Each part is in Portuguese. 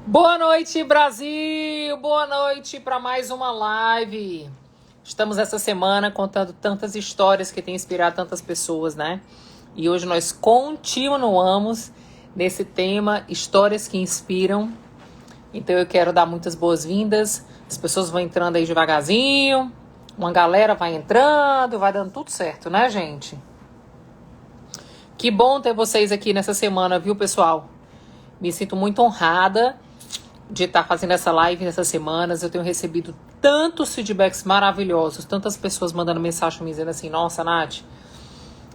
Boa noite, Brasil! Boa noite para mais uma live. Estamos essa semana contando tantas histórias que têm inspirado tantas pessoas, né? E hoje nós continuamos nesse tema, histórias que inspiram. Então eu quero dar muitas boas-vindas. As pessoas vão entrando aí devagarzinho. Uma galera vai entrando, vai dando tudo certo, né, gente? Que bom ter vocês aqui nessa semana, viu, pessoal? Me sinto muito honrada de estar fazendo essa live nessas semanas. Eu tenho recebido tantos feedbacks maravilhosos, tantas pessoas mandando mensagem me dizendo assim: nossa, Nath,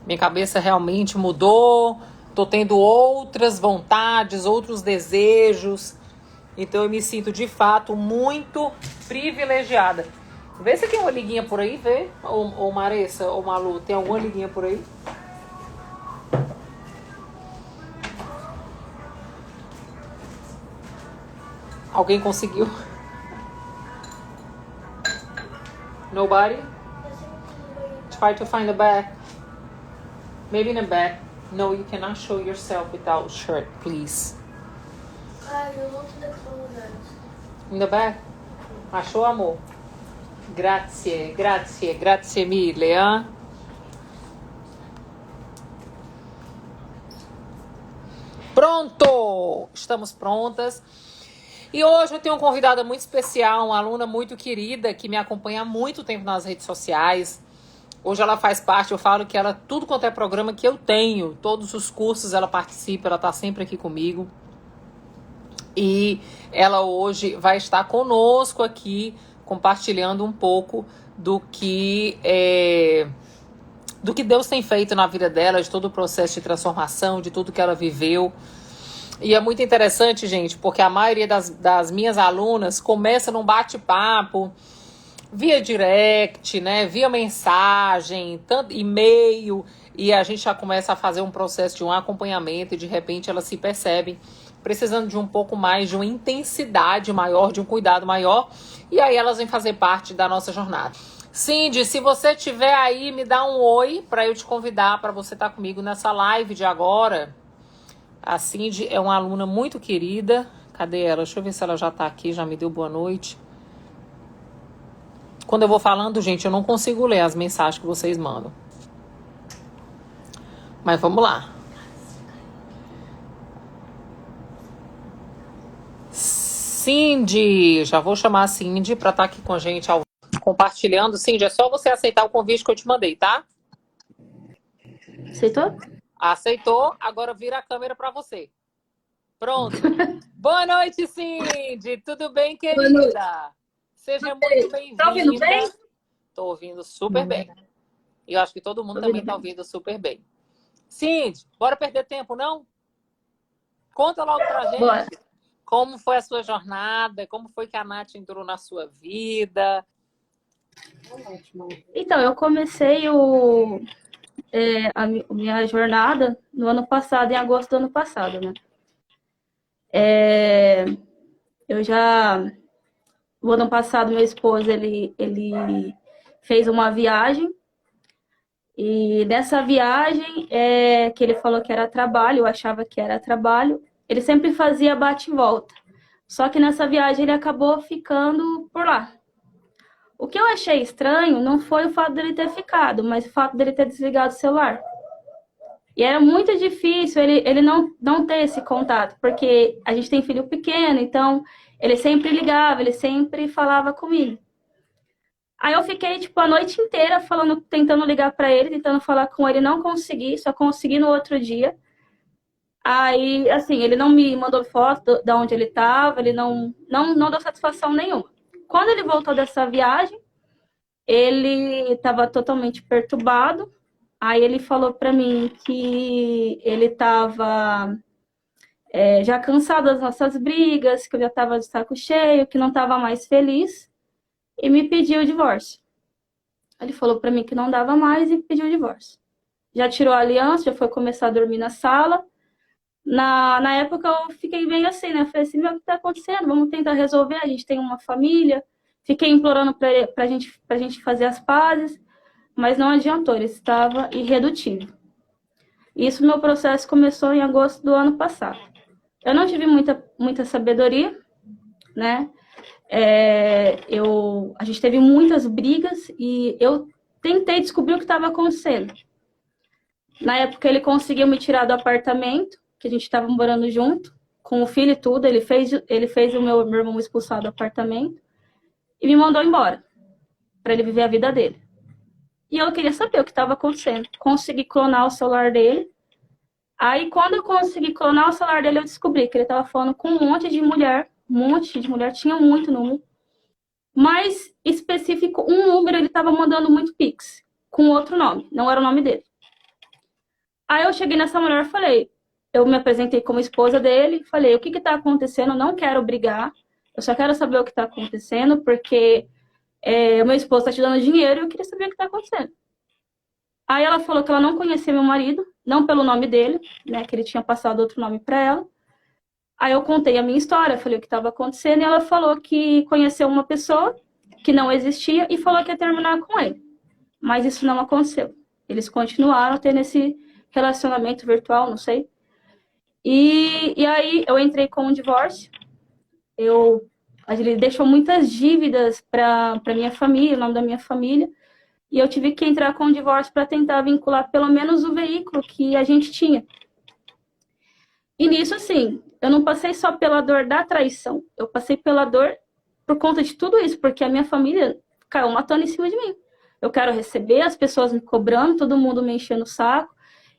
minha cabeça realmente mudou, tô tendo outras vontades, outros desejos. Então eu me sinto de fato muito privilegiada. Vê se tem uma liguinha por aí, vê, ou Maressa, ou Malu, tem alguma liguinha por aí? Alguém conseguiu? Nobody? Try to find the back. Maybe in the back. No, you cannot show yourself without shirt, please. You want the clothes. In the back? Achou, amor? Grazie, grazie, grazie mille, hein? Pronto! Estamos prontas. E hoje eu tenho uma convidada muito especial, uma aluna muito querida, que me acompanha há muito tempo nas redes sociais. Hoje ela faz parte, eu falo que ela, tudo quanto é programa que eu tenho, todos os cursos ela participa, ela está sempre aqui comigo. E ela hoje vai estar conosco aqui, compartilhando um pouco do que Deus tem feito na vida dela, de todo o processo de transformação, de tudo que ela viveu. E é muito interessante, gente, porque a maioria das minhas alunas começa num bate-papo, via direct, né, via mensagem, tanto e-mail, e a gente já começa a fazer um processo de um acompanhamento e de repente elas se percebem precisando de um pouco mais, de uma intensidade maior, de um cuidado maior, e aí elas vêm fazer parte da nossa jornada. Cindy, se você estiver aí, me dá um oi para eu te convidar para você estar comigo nessa live de agora. A Cindy é uma aluna muito querida. Cadê ela? Deixa eu ver se ela já tá aqui, já me deu boa noite. Quando eu vou falando, gente, eu não consigo ler as mensagens que vocês mandam. Mas vamos lá. Cindy, já vou chamar a Cindy para estar aqui com a gente compartilhando. Cindy, é só você aceitar o convite que eu te mandei, tá? Aceitou? Aceitou, agora vira a câmera para você. Pronto. Boa noite, Cindy. Tudo bem, querida? Seja muito bem-vinda. Tá ouvindo bem? Tô ouvindo super bem. E eu acho que todo mundo também tá ouvindo super bem. Cindy, bora perder tempo, não? Conta logo pra gente. Bora. Como foi a sua jornada? Como foi que a Nath entrou na sua vida? Então, eu comecei a minha jornada no ano passado, em agosto do ano passado, né? O ano passado, meu esposo, ele fez uma viagem, e nessa viagem, que ele falou que era trabalho, eu achava que era trabalho, ele sempre fazia bate e volta. Só que nessa viagem ele acabou ficando por lá. O que eu achei estranho não foi o fato dele ter ficado, mas o fato dele ter desligado o celular. E era muito difícil ele não ter esse contato, porque a gente tem filho pequeno, então ele sempre ligava, ele sempre falava comigo. Aí eu fiquei, tipo, a noite inteira falando, tentando ligar para ele, tentando falar com ele, não consegui, só consegui no outro dia. Aí, assim, ele não me mandou foto de onde ele estava, ele não deu satisfação nenhuma. Quando ele voltou dessa viagem, ele estava totalmente perturbado. Aí ele falou para mim que ele estava já cansado das nossas brigas, que eu já estava de saco cheio, que não estava mais feliz, e me pediu o divórcio. Ele falou para mim que não dava mais e pediu o divórcio. Já tirou a aliança, já foi começar a dormir na sala. Na época eu fiquei meio assim, né? Eu falei assim, meu, o que tá acontecendo? Vamos tentar resolver, a gente tem uma família. Fiquei implorando pra gente fazer as pazes, mas não adiantou, ele estava irredutível. Isso, meu processo começou em agosto do ano passado. Eu não tive muita sabedoria, né? A gente teve muitas brigas e eu tentei descobrir o que estava acontecendo. Na época, ele conseguiu me tirar do apartamento, que a gente estava morando junto, com o filho e tudo. Ele fez o meu irmão expulsar do apartamento e me mandou embora, para ele viver a vida dele. E eu queria saber o que estava acontecendo. Consegui clonar o celular dele. Aí, quando eu consegui clonar o celular dele, eu descobri que ele estava falando com um monte de mulher, tinha muito número. Mas, específico, um número ele estava mandando muito pix, com outro nome, não era o nome dele. Aí eu cheguei nessa mulher e falei, eu me apresentei como esposa dele, falei, o que está acontecendo? Eu não quero brigar, eu só quero saber o que está acontecendo, porque o meu esposo está te dando dinheiro e eu queria saber o que está acontecendo. Aí ela falou que ela não conhecia meu marido, não pelo nome dele, né, que ele tinha passado outro nome para ela. Aí eu contei a minha história, falei o que estava acontecendo, e ela falou que conheceu uma pessoa que não existia e falou que ia terminar com ele. Mas isso não aconteceu. Eles continuaram tendo esse relacionamento virtual, não sei. E aí eu entrei com um divórcio. Ele deixou muitas dívidas para minha família, o nome da minha família. E eu tive que entrar com o divórcio para tentar vincular pelo menos o veículo que a gente tinha. E nisso, assim, eu não passei só pela dor da traição. Eu passei pela dor por conta de tudo isso, porque a minha família caiu matando em cima de mim. Eu quero receber, as pessoas me cobrando, todo mundo me enchendo o saco.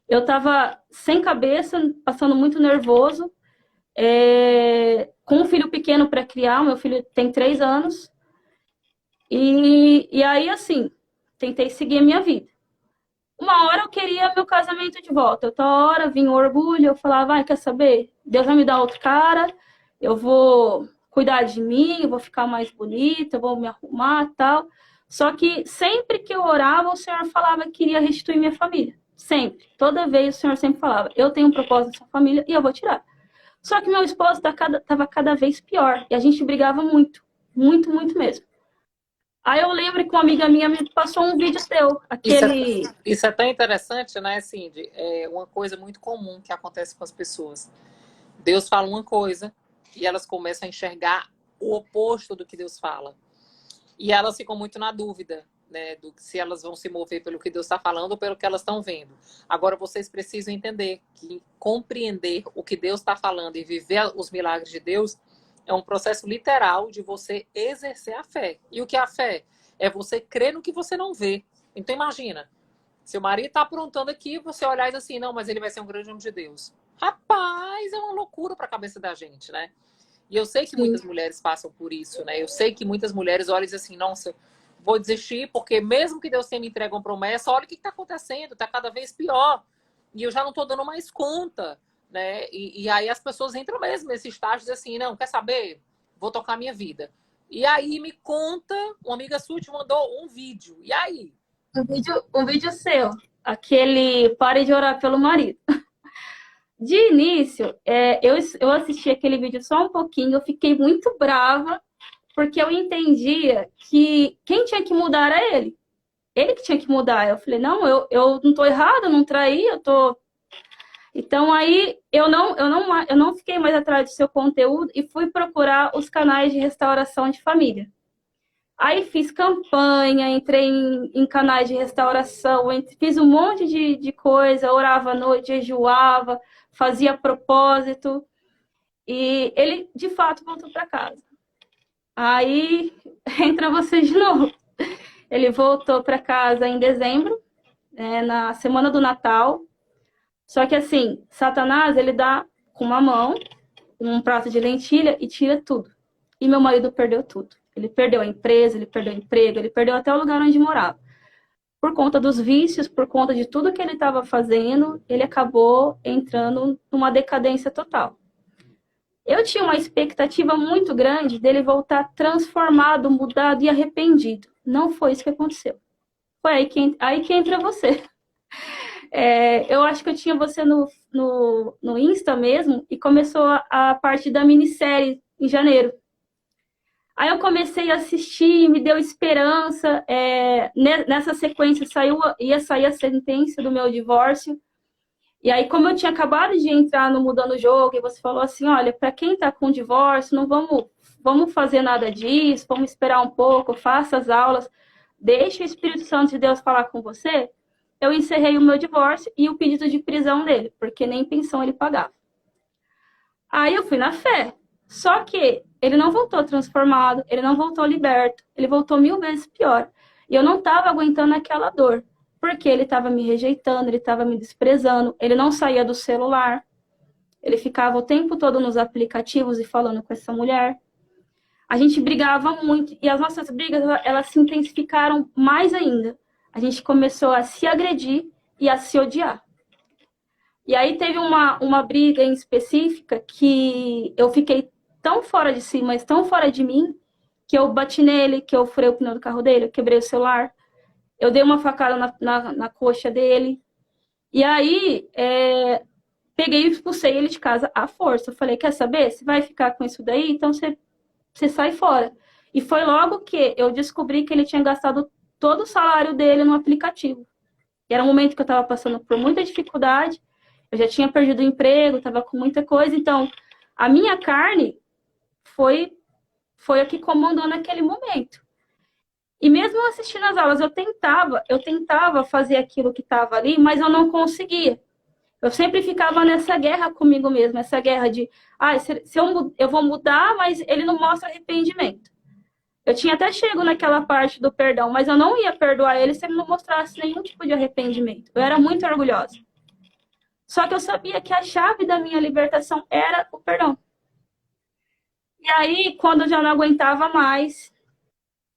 Eu tava sem cabeça, passando muito nervoso, com um filho pequeno para criar, meu filho tem 3 anos. E aí, assim, tentei seguir a minha vida. Uma hora eu queria meu casamento de volta, outra hora vinha o orgulho, eu falava, vai, quer saber? Deus vai me dar outro cara, eu vou cuidar de mim, eu vou ficar mais bonita, eu vou me arrumar e tal. Só que sempre que eu orava, o Senhor falava que queria restituir minha família. Sempre. Toda vez o Senhor sempre falava, eu tenho um propósito nessa família e eu vou tirar. Só que meu esposo estava cada vez pior. E a gente brigava muito. Muito, muito mesmo. Aí eu lembro que uma amiga minha me passou um vídeo seu. Isso é tão interessante, né, Cindy? É uma coisa muito comum que acontece com as pessoas. Deus fala uma coisa e elas começam a enxergar o oposto do que Deus fala. E elas ficam muito na dúvida, né, se elas vão se mover pelo que Deus está falando ou pelo que elas estão vendo. Agora, vocês precisam entender que compreender o que Deus está falando e viver os milagres de Deus é um processo literal de você exercer a fé. E o que é a fé? É você crer no que você não vê. Então, imagina, seu marido está aprontando aqui, você olhar e dizer assim, não, mas ele vai ser um grande homem de Deus. Rapaz, é uma loucura para a cabeça da gente, né? E eu sei que muitas mulheres passam por isso, né? Eu sei que muitas mulheres olham e dizem assim, nossa, vou desistir, porque mesmo que Deus tenha me entregue uma promessa, olha o que está acontecendo, está cada vez pior. E eu já não estou dando mais conta, né? E aí as pessoas entram mesmo nesse estágio de assim, não, quer saber? Vou tocar minha vida. E aí me conta, uma amiga sua te mandou um vídeo. E aí? Um vídeo seu. Aquele pare de orar pelo marido. De início, eu assisti aquele vídeo só um pouquinho, eu fiquei muito brava, porque eu entendia que quem tinha que mudar era ele. Ele que tinha que mudar. Eu falei, não, eu não tô errada, eu não traí, eu tô... Então aí eu não fiquei mais atrás do seu conteúdo e fui procurar os canais de restauração de família. Aí fiz campanha, entrei em canais de restauração, fiz um monte de coisa, orava à noite, jejuava, fazia propósito. E ele, de fato, voltou para casa. Aí entra você de novo. Ele voltou para casa em dezembro, na semana do Natal. Só que assim, Satanás, ele dá com uma mão um prato de lentilha e tira tudo. E meu marido perdeu tudo. Ele perdeu a empresa, ele perdeu o emprego, ele perdeu até o lugar onde morava. Por conta dos vícios, por conta de tudo que ele estava fazendo, ele acabou entrando numa decadência total. Eu tinha uma expectativa muito grande dele voltar transformado, mudado e arrependido. Não foi isso que aconteceu. Foi aí que entra você. Eu acho que eu tinha você no Insta mesmo e começou a parte da minissérie em janeiro. Aí eu comecei a assistir, me deu esperança. Nessa sequência ia sair a sentença do meu divórcio. E aí, como eu tinha acabado de entrar no Mudando o Jogo, e você falou assim, olha, para quem tá com divórcio, não vamos fazer nada disso, vamos esperar um pouco, faça as aulas, deixe o Espírito Santo de Deus falar com você. Eu encerrei o meu divórcio e o pedido de prisão dele, porque nem pensão ele pagava. Aí eu fui na fé. Só que ele não voltou transformado, ele não voltou liberto, ele voltou 1000 vezes pior. E eu não estava aguentando aquela dor, porque ele estava me rejeitando, ele estava me desprezando, ele não saía do celular, ele ficava o tempo todo nos aplicativos e falando com essa mulher. A gente brigava muito e as nossas brigas elas se intensificaram mais ainda. A gente começou a se agredir e a se odiar. E aí teve uma briga em específica que eu fiquei tão fora de si, mas tão fora de mim, que eu bati nele, que eu furei o pneu do carro dele, eu quebrei o celular, eu dei uma facada na coxa dele. E aí, peguei e expulsei ele de casa à força. Eu falei, quer saber? Você vai ficar com isso daí? Então você sai fora. E foi logo que eu descobri que ele tinha gastado todo o salário dele no aplicativo. E era um momento que eu estava passando por muita dificuldade, eu já tinha perdido o emprego, estava com muita coisa, então a minha carne foi a que comandou naquele momento. E mesmo assistindo as aulas, eu tentava fazer aquilo que estava ali, mas eu não conseguia. Eu sempre ficava nessa guerra comigo mesma, essa guerra de, se eu vou mudar, mas ele não mostra arrependimento. Eu tinha até chego naquela parte do perdão, mas eu não ia perdoar ele se ele não mostrasse nenhum tipo de arrependimento. Eu era muito orgulhosa. Só que eu sabia que a chave da minha libertação era o perdão. E aí, quando eu já não aguentava mais,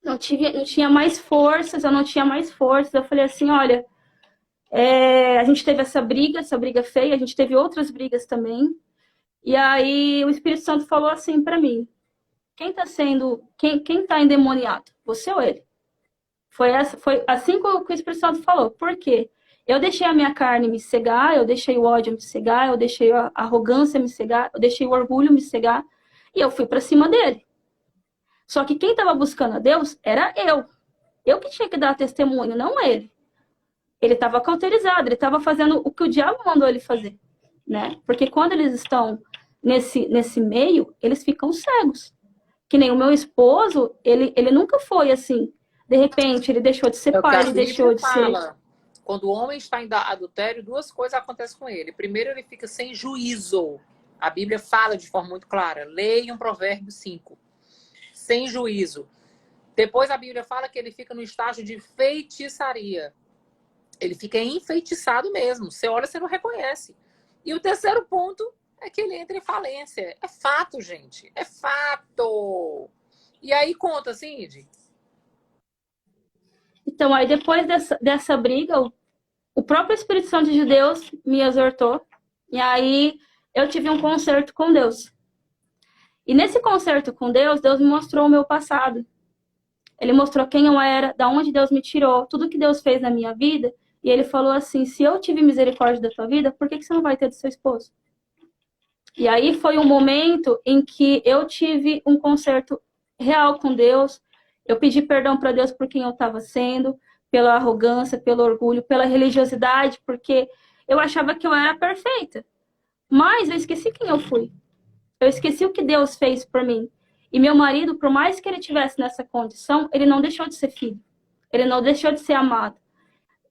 não tinha mais forças, eu falei assim, olha, a gente teve essa briga feia, a gente teve outras brigas também. E aí o Espírito Santo falou assim para mim, quem tá endemoniado? Você ou ele? Foi assim que o Espírito Santo falou. Por quê? Eu deixei a minha carne me cegar, eu deixei o ódio me cegar, eu deixei a arrogância me cegar, eu deixei o orgulho me cegar, e eu fui para cima dele. Só que quem estava buscando a Deus era eu. Eu que tinha que dar testemunho, não ele. Ele estava cauterizado, ele estava fazendo o que o diabo mandou ele fazer, né? Porque quando eles estão nesse meio, eles ficam cegos. Que nem o meu esposo, ele nunca foi assim. De repente, ele deixou de ser pai, ele deixou de ser... Quando o homem está em adultério, duas coisas acontecem com ele. Primeiro, ele fica sem juízo. A Bíblia fala de forma muito clara. Leiam Provérbios 5. Sem juízo. Depois a Bíblia fala que ele fica no estágio de feitiçaria. Ele fica enfeitiçado mesmo. Você olha, você não reconhece. E o terceiro ponto é que ele entra em falência. É fato, gente. É fato. E aí conta, Cindy. Então, aí depois dessa briga, o próprio Espírito Santo de Deus me exortou. E aí eu tive um concerto com Deus. E nesse concerto com Deus, Deus me mostrou o meu passado. Ele mostrou quem eu era, da onde Deus me tirou, tudo que Deus fez na minha vida. E ele falou assim, se eu tive misericórdia da tua vida, por que você não vai ter do seu esposo? E aí foi um momento em que eu tive um concerto real com Deus. Eu pedi perdão para Deus por quem eu estava sendo, pela arrogância, pelo orgulho, pela religiosidade, porque eu achava que eu era perfeita. Mas eu esqueci quem eu fui. Eu esqueci o que Deus fez por mim. E meu marido, por mais que ele estivesse nessa condição, ele não deixou de ser filho. Ele não deixou de ser amado.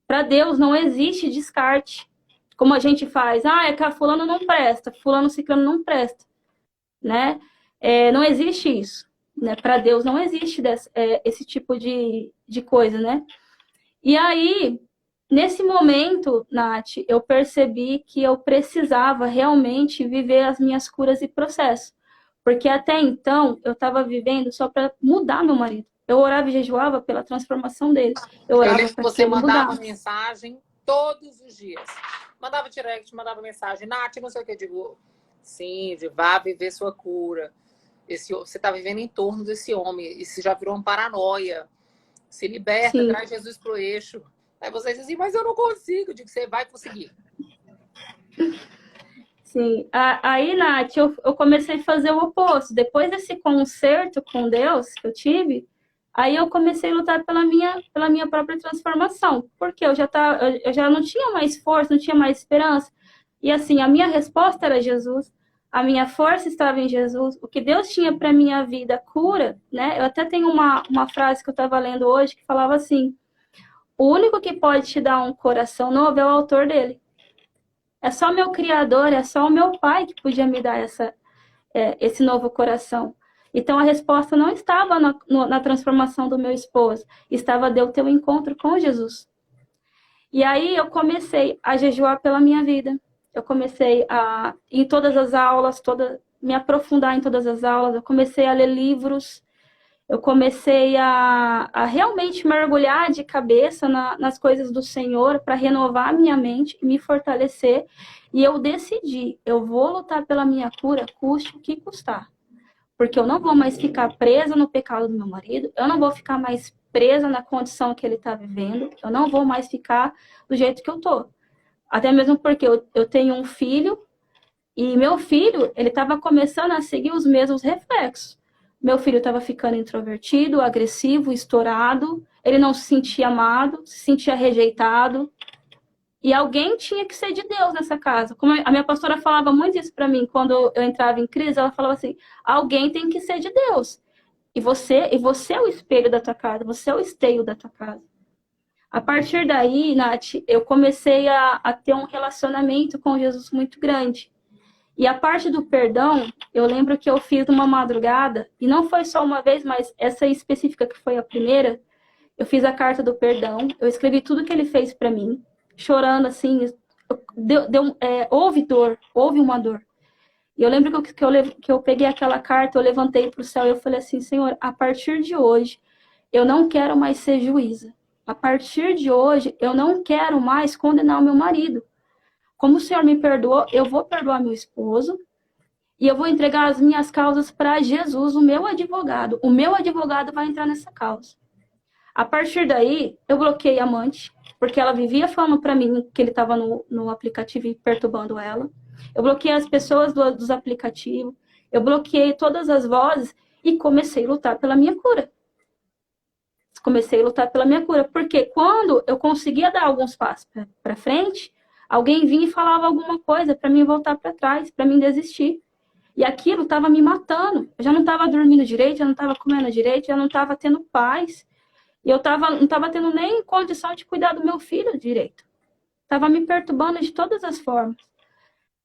Para Deus não existe descarte. Como a gente faz. É que a fulano não presta, fulano ciclano não presta. Né? Não existe isso. Né? Para Deus não existe esse tipo de coisa, né? E aí, nesse momento, Nath, eu percebi que eu precisava realmente viver as minhas curas e processos. Porque até então, eu estava vivendo só para mudar meu marido. Eu orava e jejuava pela transformação dele. Eu lembro que você mandava mensagem todos os dias. Mandava direct, mandava mensagem. Nath, não sei o que. Eu digo, sim, vá viver sua cura. Você está vivendo em torno desse homem. Isso já virou uma paranoia. Se liberta, sim. Traz Jesus pro eixo. Aí você diz assim, mas eu não consigo. Eu digo, você vai conseguir. Sim. Aí, Nath, eu comecei a fazer o oposto. Depois desse concerto com Deus que eu tive, aí eu comecei a lutar pela minha própria transformação. Porque eu já não tinha mais força, não tinha mais esperança. E assim, a minha resposta era Jesus, a minha força estava em Jesus, o que Deus tinha para minha vida, cura, né? Eu até tenho uma frase que eu estava lendo hoje que falava assim: o único que pode te dar um coração novo é o autor dele. É só meu Criador, é só o meu Pai que podia me dar esse novo coração. Então a resposta não estava na transformação do meu esposo, estava de eu ter um encontro com Jesus. E aí eu comecei a jejuar pela minha vida. Eu comecei a ir em todas as aulas, me aprofundar em todas as aulas. Eu comecei a ler livros. Eu comecei a realmente mergulhar de cabeça nas coisas do Senhor para renovar a minha mente, me fortalecer. E eu decidi, eu vou lutar pela minha cura, custe o que custar. Porque eu não vou mais ficar presa no pecado do meu marido, eu não vou ficar mais presa na condição que ele está vivendo, eu não vou mais ficar do jeito que eu tô. Até mesmo porque eu tenho um filho, e meu filho, ele estava começando a seguir os mesmos reflexos. Meu filho estava ficando introvertido, agressivo, estourado, ele não se sentia amado, se sentia rejeitado. E alguém tinha que ser de Deus nessa casa. Como a minha pastora falava muito isso para mim quando eu entrava em crise, ela falava assim: alguém tem que ser de Deus. E você é o espelho da tua casa, você é o esteio da tua casa. A partir daí, Nath, eu comecei a ter um relacionamento com Jesus muito grande. E a parte do perdão, eu lembro que eu fiz numa madrugada, e não foi só uma vez, mas essa específica que foi a primeira, eu fiz a carta do perdão, eu escrevi tudo que ele fez para mim, chorando assim, houve dor, houve uma dor. E eu lembro que eu peguei aquela carta, eu levantei para o céu e eu falei assim: Senhor, a partir de hoje, eu não quero mais ser juíza. A partir de hoje, eu não quero mais condenar o meu marido. Como o Senhor me perdoou, eu vou perdoar meu esposo e eu vou entregar as minhas causas para Jesus, o meu advogado. O meu advogado vai entrar nessa causa. A partir daí, eu bloqueei a amante, porque ela vivia falando para mim que ele estava no aplicativo e perturbando ela. Eu bloqueei as pessoas dos aplicativos, eu bloqueei todas as vozes e comecei a lutar pela minha cura. Comecei a lutar pela minha cura, porque quando eu conseguia dar alguns passos para frente, alguém vinha e falava alguma coisa para mim voltar para trás, para mim desistir. E aquilo estava me matando. Eu já não estava dormindo direito, já não estava comendo direito, já não estava tendo paz. E eu não estava tendo nem condição de cuidar do meu filho direito. Estava me perturbando de todas as formas.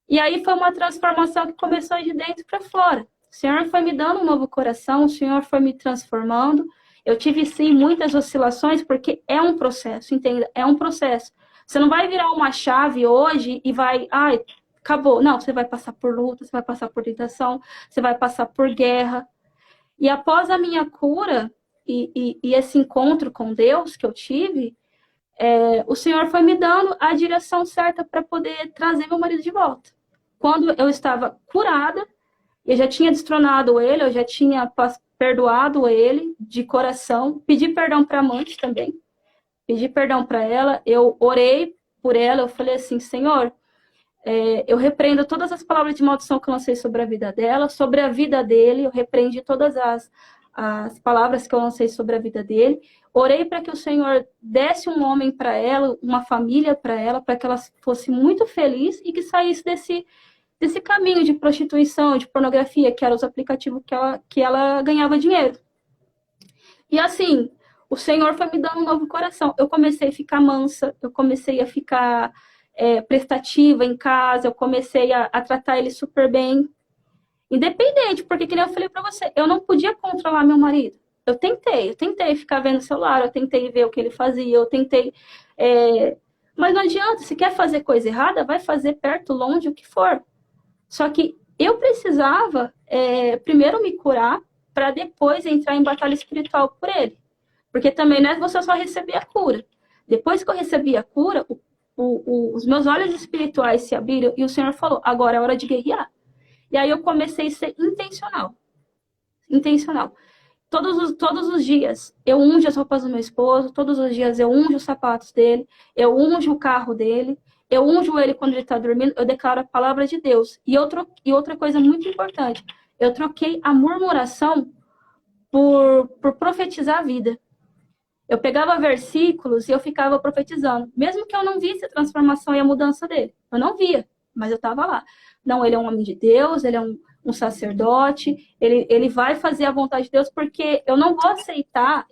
E aí foi uma transformação que começou de dentro para fora. O Senhor foi me dando um novo coração, o Senhor foi me transformando. Eu tive, sim, muitas oscilações, porque é um processo, entenda? É um processo. Você não vai virar uma chave hoje e vai... Ai, acabou. Não, você vai passar por luta, você vai passar por tentação, você vai passar por guerra. E após a minha cura e esse encontro com Deus que eu tive, o Senhor foi me dando a direção certa para poder trazer meu marido de volta. Quando eu estava curada, eu já tinha destronado ele, eu já tinha perdoado ele de coração, pedi perdão para a amante também, pedi perdão para ela, eu orei por ela, eu falei assim: Senhor, eu repreendo todas as palavras de maldição que eu lancei sobre a vida dela, sobre a vida dele, eu repreendi todas as palavras que eu lancei sobre a vida dele, orei para que o Senhor desse um homem para ela, uma família para ela, para que ela fosse muito feliz e que saísse desse caminho de prostituição, de pornografia, que eram os aplicativos que ela ganhava dinheiro. E assim, o Senhor foi me dando um novo coração. Eu comecei a ficar mansa, eu comecei a ficar prestativa em casa, eu comecei a tratar ele super bem. Independente, porque, que nem eu falei pra você, eu não podia controlar meu marido. Eu tentei ficar vendo o celular, eu tentei ver o que ele fazia, eu tentei... Mas não adianta, se quer fazer coisa errada, vai fazer perto, longe, o que for. Só que eu precisava primeiro me curar para depois entrar em batalha espiritual por ele. Porque também não é você só receber a cura. Depois que eu recebi a cura, os meus olhos espirituais se abriram e o Senhor falou: agora é hora de guerrear. E aí eu comecei a ser intencional. Intencional. Todos os dias eu unjo as roupas do meu esposo, todos os dias eu unjo os sapatos dele, eu unjo o carro dele, eu unjo ele quando ele está dormindo, eu declaro a palavra de Deus. E outra coisa muito importante, eu troquei a murmuração por profetizar a vida. Eu pegava versículos e eu ficava profetizando, mesmo que eu não visse a transformação e a mudança dele. Eu não via. mas eu estava lá. Não, ele é um homem de Deus, ele é um sacerdote, ele vai fazer a vontade de Deus, porque eu não vou aceitar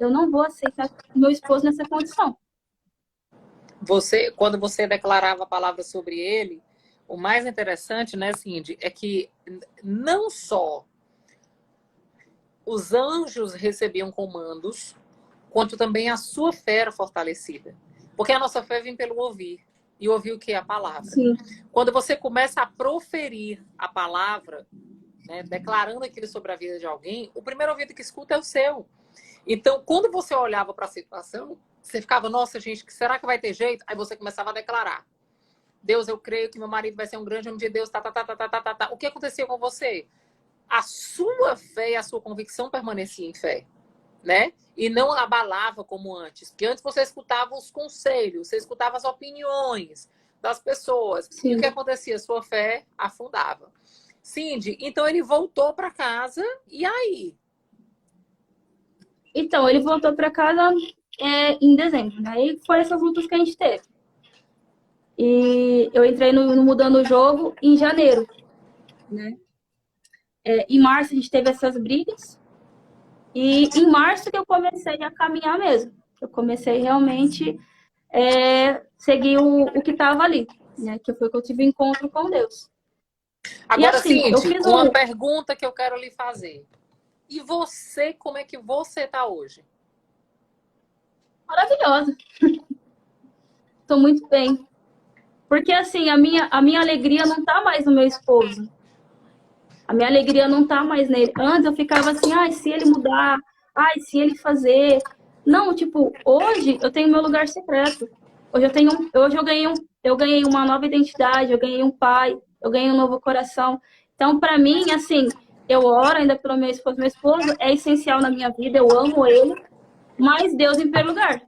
meu esposo nessa condição. Quando você declarava a palavra sobre ele, o mais interessante, né, Cindy, é que não só os anjos recebiam comandos, quanto também a sua fé era fortalecida. Porque a nossa fé vem pelo ouvir. E ouvir o que? A palavra. Sim. Quando você começa a proferir a palavra, né, declarando aquilo sobre a vida de alguém, o primeiro ouvido que escuta é o seu. Então, quando você olhava para a situação, você ficava, nossa, gente, será que vai ter jeito? Aí você começava a declarar. Deus, eu creio que meu marido vai ser um grande homem de Deus, tá. O que aconteceu com você? A sua fé e a sua convicção permanecia em fé, né? E não abalava como antes. Porque antes você escutava os conselhos, você escutava as opiniões das pessoas. Sim. E o que acontecia? Sua fé afundava. Cindy, então ele voltou para casa, e aí? Então, ele voltou para casa em dezembro, né? E foi essas lutas que a gente teve. E eu entrei no Mudando o Jogo em janeiro, né? Em março a gente teve essas brigas. E em março que eu comecei a caminhar mesmo. Eu comecei realmente seguir o que estava ali, né? Que foi que eu tive encontro com Deus. Agora, e assim, Cindy, eu fiz uma pergunta que eu quero lhe fazer. E você, como é que você está hoje? Maravilhosa. Estou muito bem. Porque assim, a minha alegria não está mais no meu esposo. A minha alegria não tá mais nele. Antes eu ficava assim, se ele mudar, se ele fazer. Não, tipo, hoje eu tenho meu lugar secreto. Hoje eu ganhei uma nova identidade, eu ganhei um pai, eu ganhei um novo coração. Então, para mim, assim, eu oro ainda pelo meu esposo. Meu esposo é essencial na minha vida, eu amo ele, mas Deus em primeiro lugar.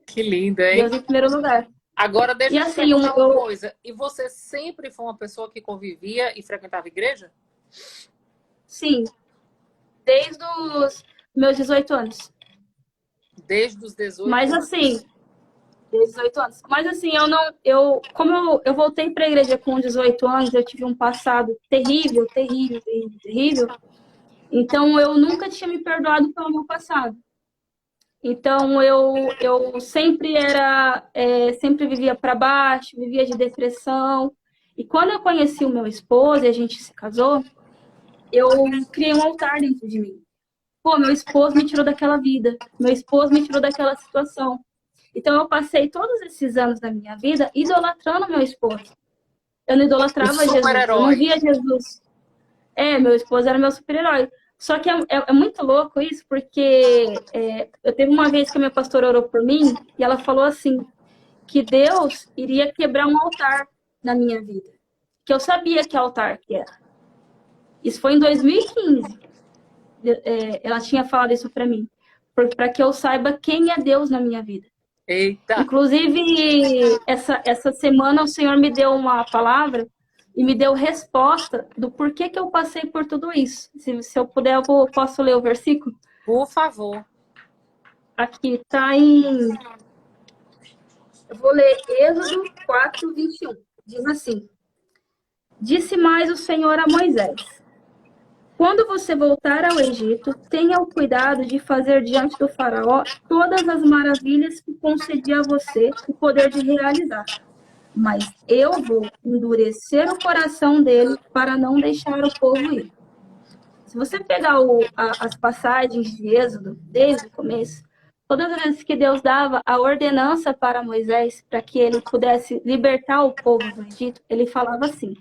Que lindo, hein? Deus em primeiro lugar. Agora, deixa eu te assim, perguntar uma coisa. E você sempre foi uma pessoa que convivia e frequentava a igreja? Sim. Desde os meus 18 anos. Desde os 18 Mas anos? assim, 18 anos. Mas assim, como eu voltei para a igreja com 18 anos, eu tive um passado terrível. Então eu nunca tinha me perdoado pelo meu passado. Então eu sempre sempre vivia para baixo, vivia de depressão. E quando eu conheci o meu esposo e a gente se casou, eu criei um altar dentro de mim. Pô, meu esposo me tirou daquela vida, meu esposo me tirou daquela situação. Então, eu passei todos esses anos da minha vida idolatrando meu esposo. Eu não idolatrava Jesus, eu não via Jesus. Meu esposo era meu super-herói. Só que é muito louco isso, porque eu teve uma vez que a minha pastora orou por mim e ela falou assim, que Deus iria quebrar um altar na minha vida. Que eu sabia que altar que era. Isso foi em 2015. Ela tinha falado isso para mim. Para que eu saiba quem é Deus na minha vida. Eita! Inclusive, essa semana o Senhor me deu uma palavra e me deu resposta do porquê que eu passei por tudo isso. Se eu puder, posso ler o versículo? Por favor. Aqui está em... Eu vou ler Êxodo 4, 21. Diz assim: Disse mais o Senhor a Moisés: Quando você voltar ao Egito, tenha o cuidado de fazer diante do faraó todas as maravilhas que concedi a você o poder de realizar. Mas eu vou endurecer o coração dele para não deixar o povo ir. Se você pegar as passagens de Êxodo, desde o começo, todas as vezes que Deus dava a ordenança para Moisés, para que ele pudesse libertar o povo do Egito, ele falava assim: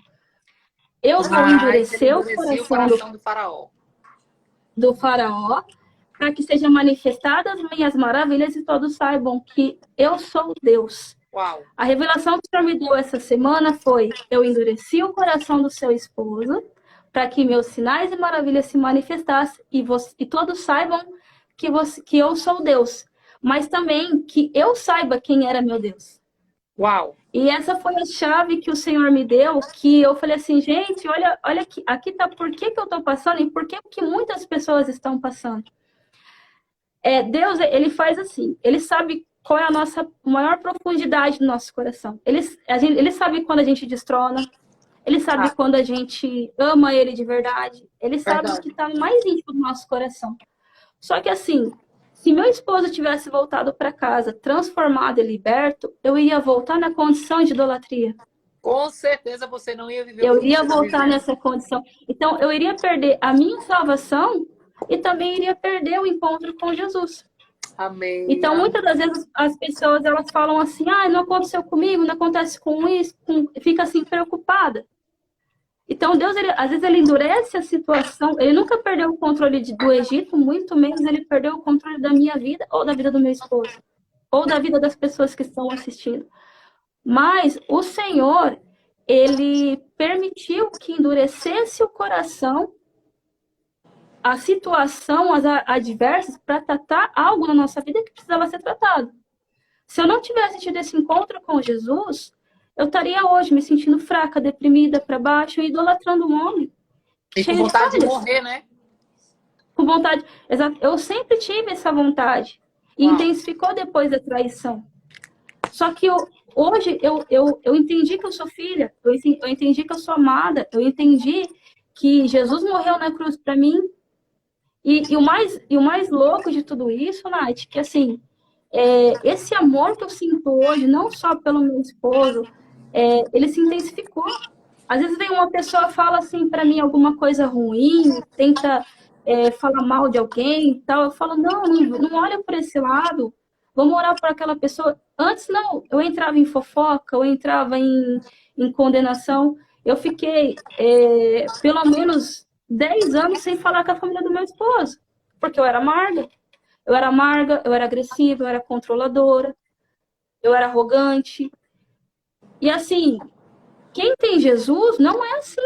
eu vou endurecer o coração do faraó para que sejam manifestadas as minhas maravilhas e todos saibam que eu sou Deus. Uau. A revelação que o Senhor me deu essa semana foi: eu endureci o coração do seu esposo para que meus sinais e maravilhas se manifestassem e todos saibam que eu sou Deus, mas também que eu saiba quem era meu Deus. Uau! E essa foi a chave que o Senhor me deu, que eu falei assim, gente, olha aqui tá por que eu estou passando e por que muitas pessoas estão passando. Deus, ele faz assim, ele sabe qual é a nossa maior profundidade do nosso coração. Ele sabe quando a gente destrona, Ele sabe Ah, quando a gente ama ele de verdade. Ele sabe o que verdade. está mais íntimo do nosso coração. Só que assim, se meu esposo tivesse voltado para casa transformado e liberto, eu ia voltar na condição de idolatria. Com certeza você não ia viver o Eu que você iria está voltar vivendo. nessa condição. Então, eu iria perder a minha salvação e também iria perder o encontro com Jesus. Amém. Então, muitas das vezes as pessoas elas falam assim: ah, não aconteceu comigo, não acontece com isso, fica assim preocupada. Então, Deus, às vezes, ele endurece a situação. Ele nunca perdeu o controle do Egito, muito menos ele perdeu o controle da minha vida ou da vida do meu esposo, ou da vida das pessoas que estão assistindo. Mas o Senhor, ele permitiu que endurecesse o coração, a situação, as adversas, para tratar algo na nossa vida que precisava ser tratado. Se eu não tivesse tido esse encontro com Jesus, eu estaria hoje me sentindo fraca, deprimida, para baixo, idolatrando um homem E com cheio de vontade de falhas. morrer, né? Com vontade. Eu sempre tive essa vontade. E Uau. intensificou depois da traição. Só que hoje eu entendi que eu sou filha, eu entendi que eu sou amada, eu entendi que Jesus morreu na cruz para mim. E o mais louco de tudo isso, Nath, que assim, esse amor que eu sinto hoje, não só pelo meu esposo, ele se intensificou. Às vezes vem uma pessoa fala assim para mim alguma coisa ruim, tenta falar mal de alguém e tal. Eu falo, não olha por esse lado. Vamos orar por aquela pessoa. Antes, não. Eu entrava em fofoca, eu entrava em condenação. Eu fiquei pelo menos 10 anos sem falar com a família do meu esposo. Porque eu era amarga. Eu era amarga, eu era agressiva, eu era controladora, eu era arrogante. E assim, quem tem Jesus não é assim.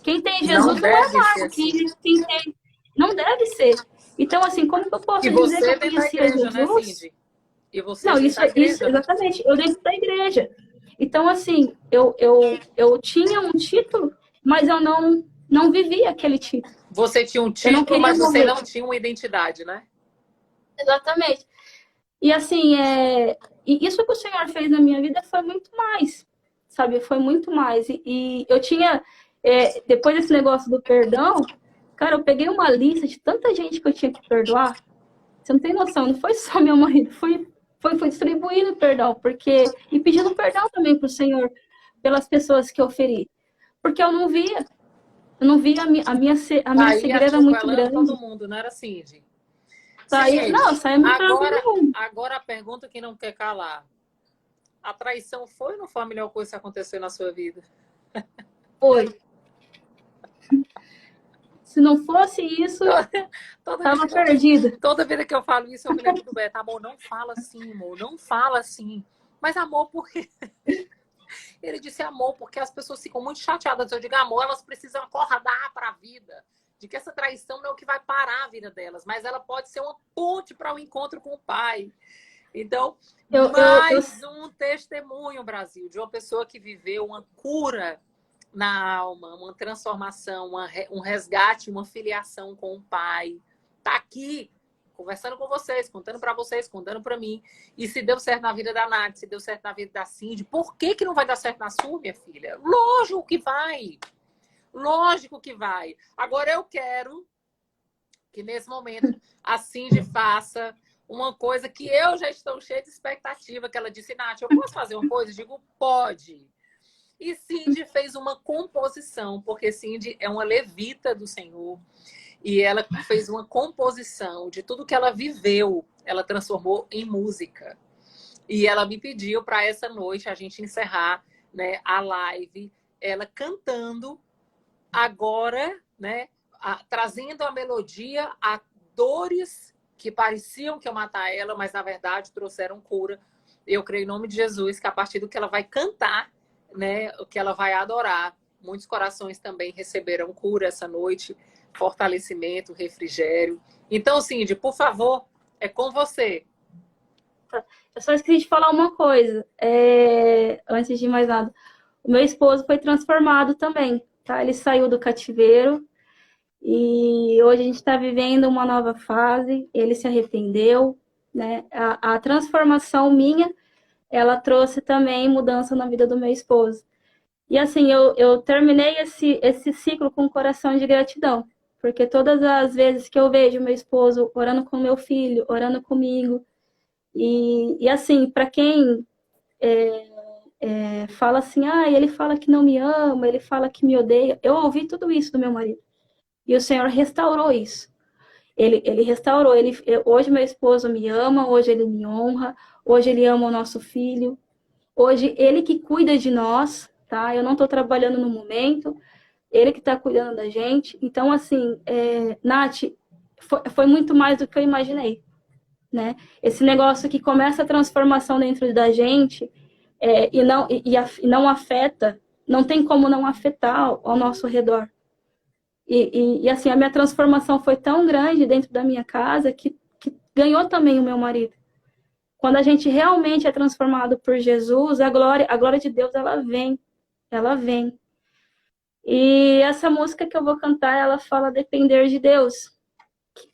Quem tem Não Jesus não é deve ser amargo. assim. Quem tem não deve ser. Então, assim, como que eu E posso dizer que você eu dentro da conhecia igreja, né, Jesus? Cindy? E você Não, dentro da isso igreja, né? exatamente. Eu dentro da igreja. Então, assim, eu tinha um título, mas eu não vivia aquele título. Você tinha um Eu não título, queria mas você morrer. não tinha uma identidade, né? Exatamente. E assim, e isso que o Senhor fez na minha vida foi muito mais, sabe? Foi muito mais. E eu tinha, depois desse negócio do perdão, cara, eu peguei uma lista de tanta gente que eu tinha que perdoar. Você não tem noção, não foi só meu marido, foi distribuindo perdão, e pedindo perdão também para o Senhor pelas pessoas que eu feri. Porque eu não via a minha Aí cegueira era muito atropelando todo grande. mundo, não era Cindy? Não, Cindy, saía me todo agora, mundo. agora a pergunta que não quer calar. A traição foi ou não foi a melhor coisa que aconteceu na sua vida? Foi. Se não fosse isso, Toda vida tava que eu, perdida. toda vida que eu falo isso, eu me lembro do Beto. Amor, não fala assim, amor, não fala assim. Mas amor, por quê? Ele disse amor, porque as pessoas ficam muito chateadas. Eu digo amor, elas precisam acordar para a vida. De que essa traição não é o que vai parar a vida delas, mas ela pode ser uma ponte para o encontro com o pai. Então, Eu mais um testemunho, Brasil, de uma pessoa que viveu uma cura na alma, uma transformação, um resgate, uma filiação com o pai. Tá aqui conversando com vocês, contando para vocês, contando para mim. E se deu certo na vida da Nath, se deu certo na vida da Cindy, por que não vai dar certo na sua, minha filha? Lógico que vai. Lógico que vai. Agora eu quero que nesse momento a Cindy faça uma coisa que eu já estou cheia de expectativa, que ela disse, Nath, eu posso fazer uma coisa? Eu digo, pode. E Cindy fez uma composição, porque Cindy é uma levita do Senhor. E ela fez uma composição de tudo que ela viveu, ela transformou em música. E ela me pediu para essa noite a gente encerrar, né, a live, ela cantando agora, né, trazendo a melodia a dores que pareciam que iam matar ela, mas na verdade trouxeram cura. Eu creio em nome de Jesus que a partir do que ela vai cantar, né, o que ela vai adorar, muitos corações também receberão cura essa noite, fortalecimento, refrigério. Então, Cindy, por favor, é com você. eu só esqueci de falar uma coisa, antes de mais nada. O meu esposo foi transformado também, tá? Ele saiu do cativeiro e hoje a gente está vivendo uma nova fase. Ele se arrependeu, né? A transformação minha, ela trouxe também mudança na vida do meu esposo. E assim, eu terminei esse ciclo com um coração de gratidão. Porque todas as vezes que eu vejo meu esposo orando com meu filho, orando comigo, e assim, para quem fala assim, ele fala que não me ama, ele fala que me odeia, eu ouvi tudo isso do meu marido. E o Senhor restaurou isso. Ele restaurou. Hoje meu esposo me ama, hoje ele me honra, hoje ele ama o nosso filho, hoje ele que cuida de nós, tá? Eu não estou trabalhando no momento, ele que está cuidando da gente. Então, assim, Nath, foi muito mais do que eu imaginei, né? Esse negócio que começa a transformação dentro da gente e não afeta, não tem como não afetar ao nosso redor. E assim, a minha transformação foi tão grande dentro da minha casa que ganhou também o meu marido. Quando a gente realmente é transformado por Jesus, a glória de Deus, ela vem. E essa música que eu vou cantar, ela fala depender de Deus.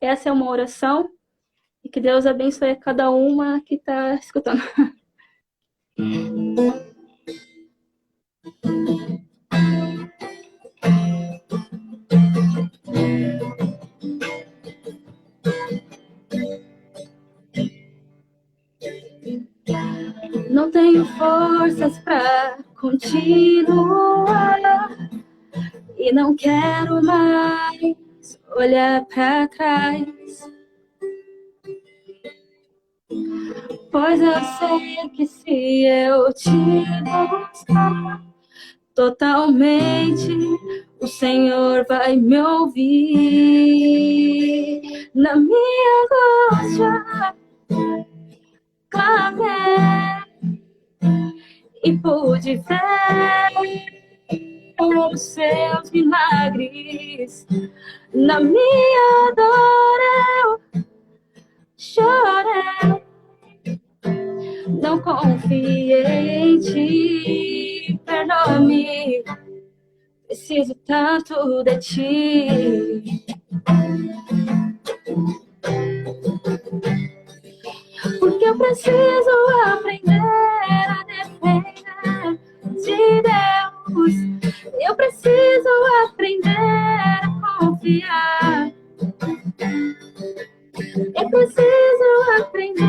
Essa é uma oração e que Deus abençoe cada uma que está escutando. Não tenho forças para continuar e não quero mais olhar para trás, pois eu sei que se eu te mostrar totalmente, o Senhor vai me ouvir. Na minha angústia clamei e pude ver os seus milagres. Na minha dor eu chorei, não confiei em ti, perdoa-me, preciso tanto de ti. Porque eu preciso aprender a depender de Deus. Eu preciso aprender a confiar. Eu preciso aprender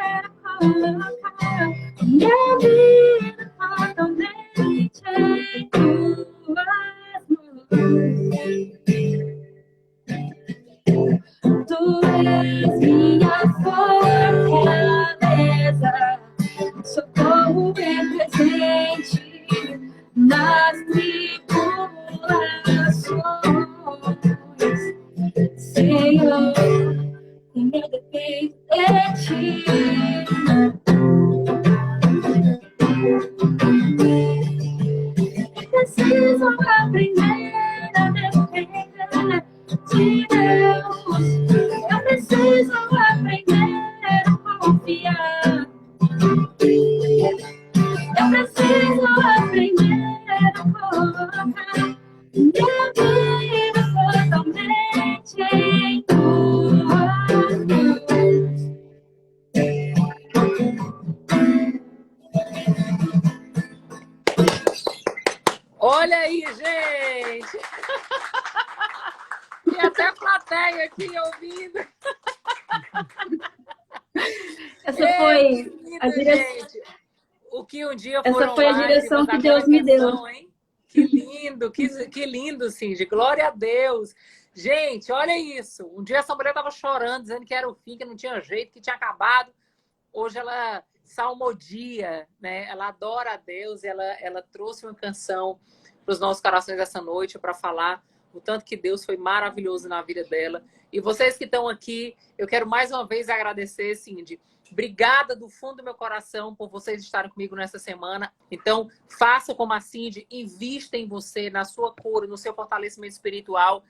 a colocar minha vida totalmente em tuas mãos. Tu és minha fortaleza, socorro presente nas tribulações. Senhor, como eu dependo de ti. Preciso aprender a depender de Deus. Eu preciso aprender a confiar. Eu preciso aprender a colocar minha vida totalmente em tuas mãos. Olha aí, gente! E até a plateia aqui ouvindo. Essa foi a direção. Gente. O que um dia Essa foram foi a direção que Deus me deu. Hein? Que lindo, que lindo, Cindy. Glória a Deus. Gente, olha isso. Um dia essa mulher estava chorando, dizendo que era o fim, que não tinha jeito, que tinha acabado. Hoje ela salmodia, né? Ela adora a Deus e ela trouxe uma canção para os nossos corações essa noite para falar o tanto que Deus foi maravilhoso na vida dela. E vocês que estão aqui, eu quero mais uma vez agradecer, Cindy. Obrigada do fundo do meu coração por vocês estarem comigo nessa semana. Então, faça como a Cindy, invista em você, na sua cura, no seu fortalecimento espiritual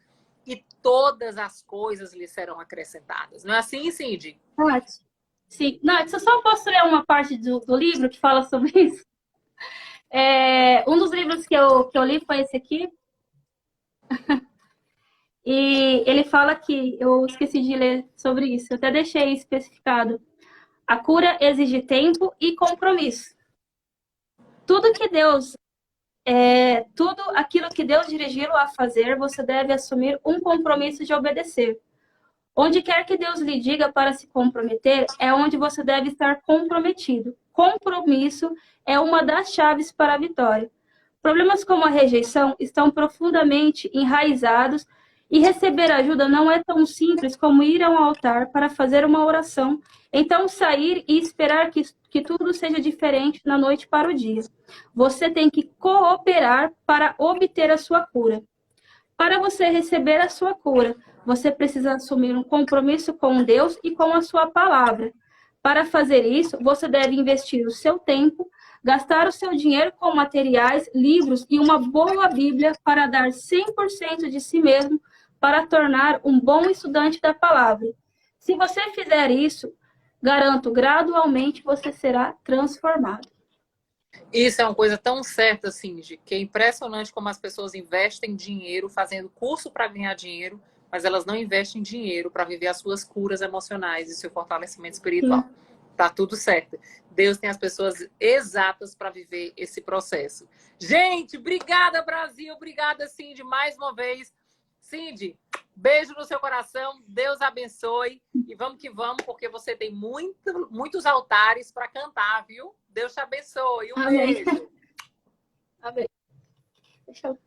e todas as coisas lhe serão acrescentadas. Não é assim, Cindy? Nath, sim. Nath, eu só posso ler uma parte do livro que fala sobre isso? Um dos livros que eu li foi esse aqui. E ele fala que, eu esqueci de ler sobre isso, eu até deixei especificado. A cura exige tempo e compromisso. Tudo que Deus tudo aquilo que Deus dirigiu a fazer, você deve assumir um compromisso de obedecer. Onde quer que Deus lhe diga para se comprometer, é onde você deve estar comprometido. Compromisso é uma das chaves para a vitória. Problemas como a rejeição estão profundamente enraizados e receber ajuda não é tão simples como ir a um altar para fazer uma oração, então sair e esperar que tudo seja diferente na noite para o dia. Você tem que cooperar para obter a sua cura. Para você receber a sua cura, você precisa assumir um compromisso com Deus e com a sua palavra. Para fazer isso, você deve investir o seu tempo, gastar o seu dinheiro com materiais, livros e uma boa Bíblia para dar 100% de si mesmo para tornar um bom estudante da palavra. Se você fizer isso, garanto, gradualmente você será transformado. Isso é uma coisa tão certa, assim, de que é impressionante como as pessoas investem dinheiro fazendo curso para ganhar dinheiro, mas elas não investem dinheiro para viver as suas curas emocionais e seu fortalecimento espiritual. Sim. Tá tudo certo. Deus tem as pessoas exatas para viver esse processo. Gente, obrigada, Brasil. Obrigada, Cindy, mais uma vez. Cindy, beijo no seu coração. Deus abençoe. E vamos que vamos, porque você tem muitos altares para cantar, viu? Deus te abençoe. Um Amém. beijo. Amém. Deixa eu